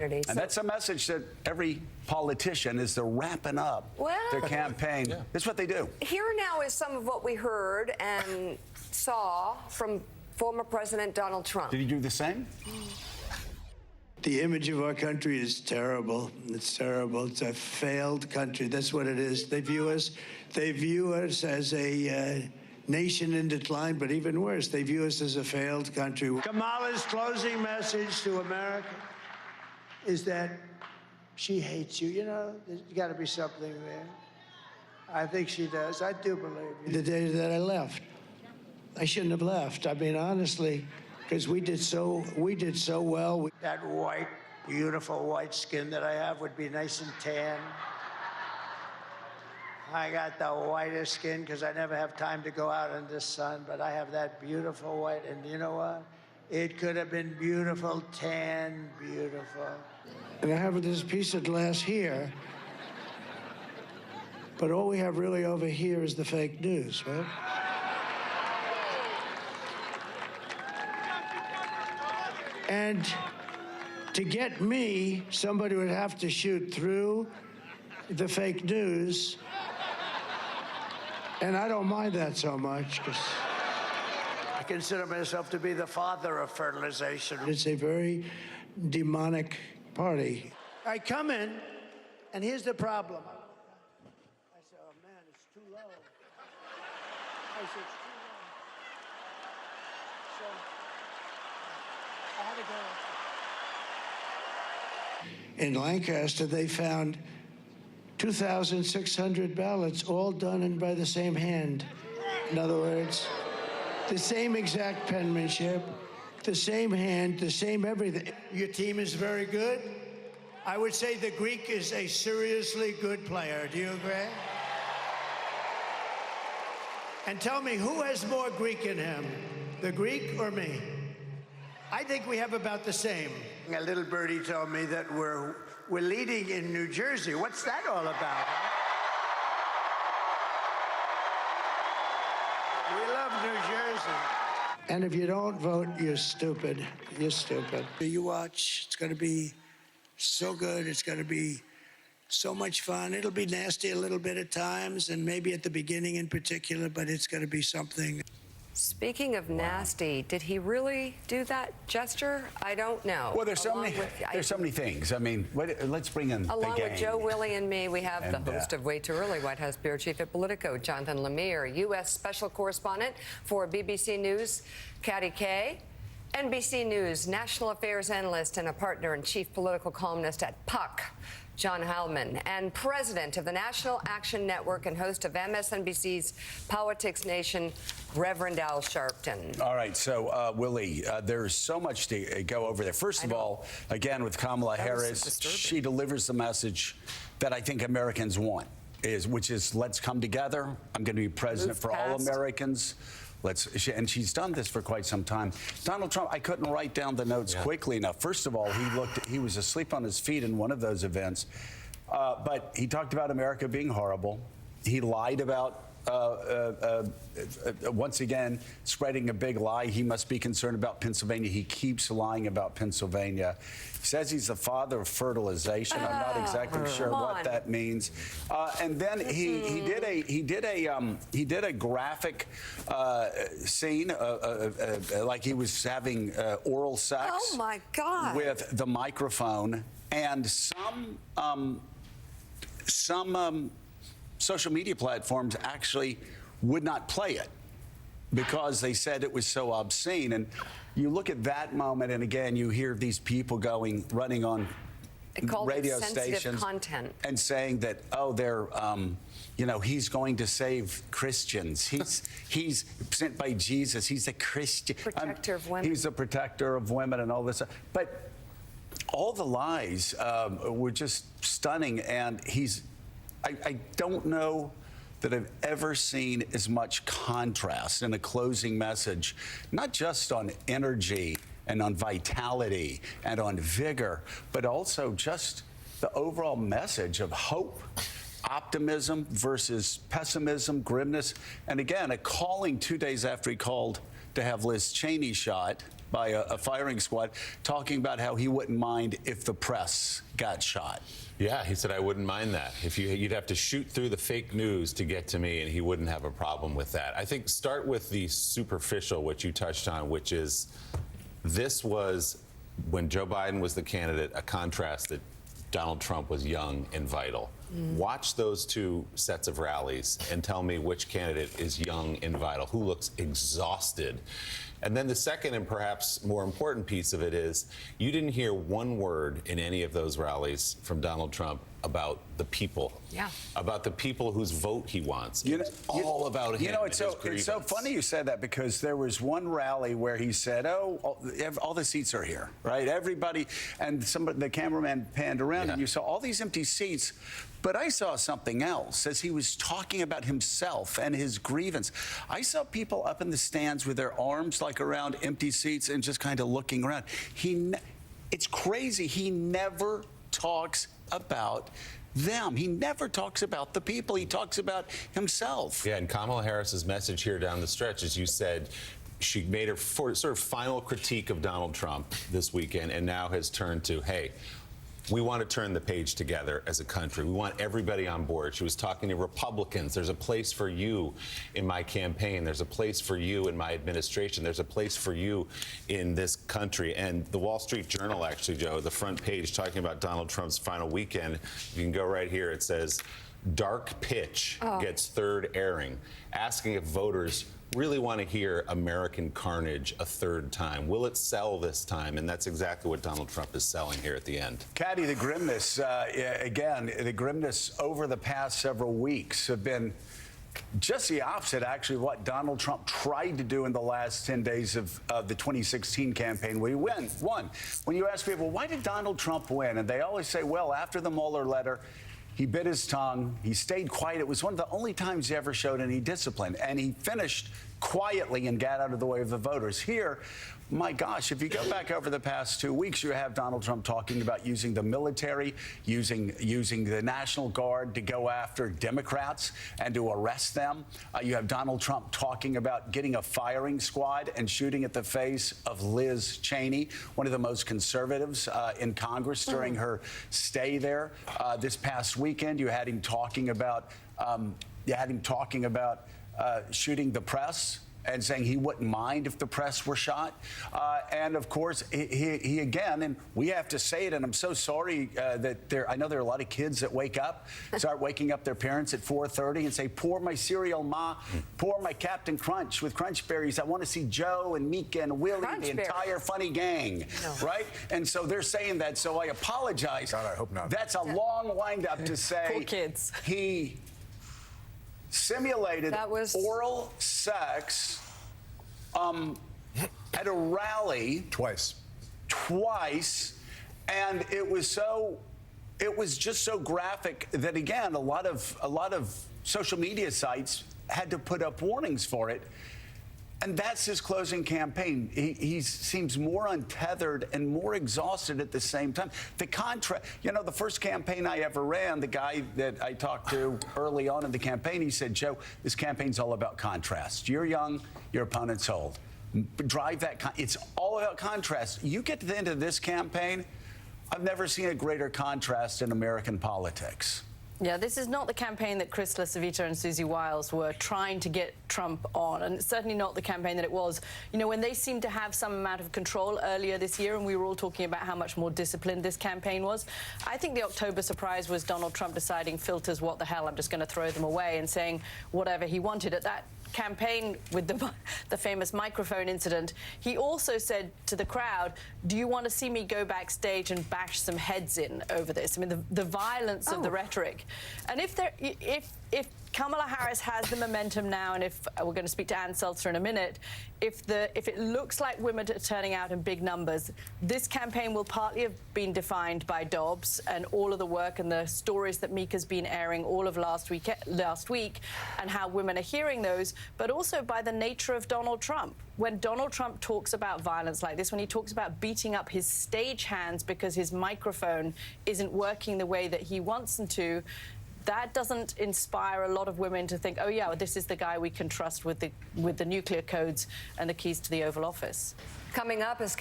Kennedy. And that's a message that every politician is they're wrapping up their campaign. Yeah. That's what they do. Here now is some of what we heard and saw from former President Donald Trump. Did he do the same? The image of our country is terrible. It's terrible. It's a failed country. That's what it is. They view us as a nation in decline, but even worse, they view us as a failed country. Kamala's closing message to America is that she hates you. You know, there's got to be something there. I think she does. I do believe you. The day that I left, I shouldn't have left. I mean, honestly, because we did so well. That white, beautiful white skin that I have would be nice and tan. I got the whitest skin because I never have time to go out in the sun, but I have that beautiful white, and you know what? It could have been beautiful, tan, beautiful. And I have this piece of glass here, but all we have really over here is the fake news, right? And to get me, somebody would have to shoot through the fake news. And I don't mind that so much, because I consider myself to be the father of fertilization. It's a very demonic party. I come in, and here's the problem. I said, oh, man, it's too low. I said, it's too low. So I had to go. In Lancaster, they found 2,600 ballots, all done in by the same hand. In other words, the same exact penmanship, the same hand, the same everything. Your team is very good. I would say the Greek is a seriously good player. Do you agree? And tell me, who has more Greek in him, the Greek or me? I think we have about the same. A little birdie told me that we're leading in New Jersey. What's that all about? We love New Jersey. And if you don't vote, you're stupid. You're stupid. You watch. It's going to be so good. It's going to be so much fun. It'll be nasty a little bit at times, and maybe at the beginning in particular, but it's going to be something. Speaking of nasty, did he really do that gesture? I don't know. Well, there's so many things. I mean, let's bring in along the gang. with Joe, Willie, and me, we have the host of Way Too Early, White House bureau chief at Politico, Jonathan Lemire, U.S. special correspondent for BBC News, Katty Kay, NBC News national affairs analyst and a partner and chief political columnist at Puck, John Hallman, and president of the National Action Network and host of MSNBC's Politics Nation, Reverend Al Sharpton. All right, so, Willie, there's so much to go over there. First of all, again, with Kamala Harris, she delivers the message that I think Americans want, which is let's come together. I'm going to be president for all Americans. And she's done this for quite some time. Donald Trump, I couldn't write down the notes quickly enough. First of all, he was asleep on his feet in one of those events. But he talked about America being horrible. He lied about, once again, spreading a big lie. He must be concerned about Pennsylvania. He keeps lying about Pennsylvania. He says he's the father of fertilization. I'm not exactly sure what that means. And then he did a graphic scene, like he was having oral sex. Oh my God! With the microphone, and some social media platforms actually would not play it because they said it was so obscene. And you look at that moment, and again, you hear these people running on radio stations content and saying that, oh, they're, he's going to save Christians. He's sent by Jesus. He's a Christian. Protector of women. He's a protector of women and all this. But all the lies were just stunning, and I don't know that I've ever seen as much contrast in a closing message, not just on energy and on vitality and on vigor, but also just the overall message of hope, optimism versus pessimism, grimness. And again, a calling 2 days after he called to have Liz Cheney shot by a firing squad, talking about how he wouldn't mind if the press got shot. Yeah, he said, I wouldn't mind that. If you'd have to shoot through the fake news to get to me, and he wouldn't have a problem with that. I think start with the superficial, which you touched on, which is this was, when Joe Biden was the candidate, a contrast that Donald Trump was young and vital. Watch those two sets of rallies and tell me which candidate is young and vital, who looks exhausted. And then the second and perhaps more important piece of it is you didn't hear one word in any of those rallies from Donald Trump about the people, about the people whose vote he wants. It's all about him. You know, it's so funny you said that, because there was one rally where he said, "Oh, all the seats are here, right? Everybody," and the cameraman panned around, and you saw all these empty seats. But I saw something else as he was talking about himself and his grievance. I saw people up in the stands with their arms like around empty seats and just kind of looking around. It's crazy. He never talks about them. He never talks about the people. He talks about himself. Yeah, and Kamala Harris's message here down the stretch, as you said, she made her sort of final critique of Donald Trump this weekend and now has turned to, hey, we want to turn the page together as a country. We want everybody on board. She was talking to Republicans. There's a place for you in my campaign. There's a place for you in my administration. There's a place for you in this country. And the Wall Street Journal, actually, Joe, the front page talking about Donald Trump's final weekend, you can go right here. It says, dark pitch gets third airing, asking if voters really want to hear American carnage a third time. Will it sell this time? And that's exactly what Donald Trump is selling here at the end. Caddy, the grimness, again, the grimness over the past several weeks have been just the opposite, actually, of what Donald Trump tried to do in the last 10 days of the 2016 campaign, where he won. When you ask people, why did Donald Trump win? And they always say, well, after the Mueller letter, he bit his tongue. He stayed quiet. It was one of the only times he ever showed any discipline. And he finished quietly and got out of the way of the voters. Here, my gosh, if you go back over the past 2 weeks, you have Donald Trump talking about using the military, using the National Guard to go after Democrats and to arrest them. You have Donald Trump talking about getting a firing squad and shooting at the face of Liz Cheney, one of the most conservatives in Congress during her stay there. This past weekend, you had him talking about shooting the press and saying he wouldn't mind if the press were shot. And of course, he again, and we have to say it, and I'm so sorry that I know there are a lot of kids that start waking up their parents at 4:30 and say, pour my cereal, Ma, pour my Captain Crunch with Crunch Berries. I want to see Joe and Mika and Willie, the entire funny gang, right? And so they're saying that, so I apologize. God, I hope not. That's a long wind-up to say Poor kids. He simulated oral sex at a rally twice, and it was just so graphic that, again, a lot of social media sites had to put up warnings for it. And that's his closing campaign. He seems more untethered and more exhausted at the same time. The the first campaign I ever ran, the guy that I talked to early on in the campaign, he said, Joe, this campaign's all about contrast. You're young, your opponent's old. Drive that. It's all about contrast. You get to the end of this campaign, I've never seen a greater contrast in American politics. Yeah, this is not the campaign that Chris LaCivita and Susie Wiles were trying to get Trump on, and it's certainly not the campaign that it was, when they seemed to have some amount of control earlier this year, and we were all talking about how much more disciplined this campaign was. I think the October surprise was Donald Trump deciding filters, what the hell, I'm just going to throw them away, and saying whatever he wanted. At that campaign with the famous microphone incident, he also said to the crowd, do you want to see me go backstage and bash some heads in over this? I mean, the violence of the rhetoric. And if Kamala Harris has the momentum now, and if we're going to speak to Ann Seltzer in a minute, if it looks like women are turning out in big numbers, this campaign will partly have been defined by Dobbs and all of the work and the stories that Mika's been airing all of last week, and how women are hearing those, but also by the nature of Donald Trump. When Donald Trump talks about violence like this, when he talks about beating up his stage hands because his microphone isn't working the way that he wants them to, that doesn't inspire a lot of women to think, oh, yeah, well, this is the guy we can trust with the nuclear codes and the keys to the Oval Office. Coming up is